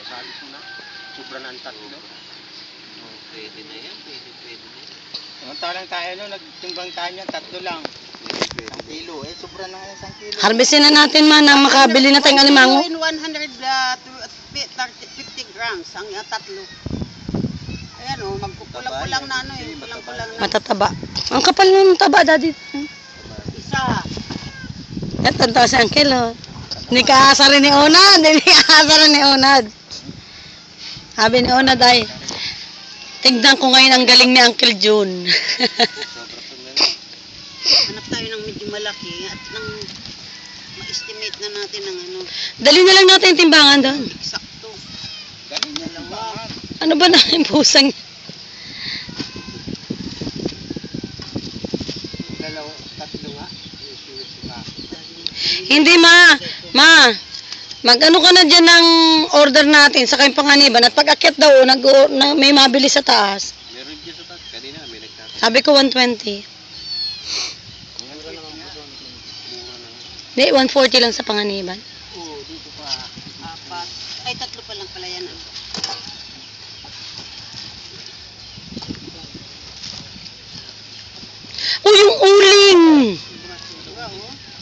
Sabi ko na, sobra na ang tatlo. Oh, pwede na yan, pwede na yan. Samantalang tayo no, nagtimbang tayo niyan, tatlo lang. Ang kilo, sobra na nga 1 kilo. Harvestin na natin man na makabili na tayong alimango. 1 150 grams ang tatlo. Ayan o, magkukulang-kulang na ano eh. Kulang-kulang na. Matataba. Ang kapal ng taba, daddy. Isa. Ito, si Uncle, oh. Hindi ka asa rin ni Unad. Hindi ka asa rin ni Unad. Sabi ni Unad ay, tignan ko ngayon ang galing ni Uncle June. Hanap tayo ng medyo malaki at nang ma-estimate na natin ng ano. Dali na lang natin yung timbangan doon. Eksakto. Galing niya lang ba? Ano ba na yung pusang? Dalawa, tatlo nga. Hindi ma. Mag-ano ka na dyan ng order natin sa kayong panganiban at pag-akyat daw, may mabili sa taas. Meron dyan sa taas, kanina may nagtatas. Sabi ko 120. Mura lang ang buson. Mura lang. Hindi, 140 lang sa panganiban. Oo, dito pa. Apat. Ay, tatlo pa lang pala yan. Oh, yung uling!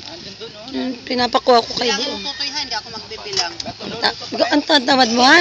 Andun doon, oh. Pinapakuha ko kay Kaya Buong. tutoy ha, hindi ako magbibilang. Ang tamad mo ha,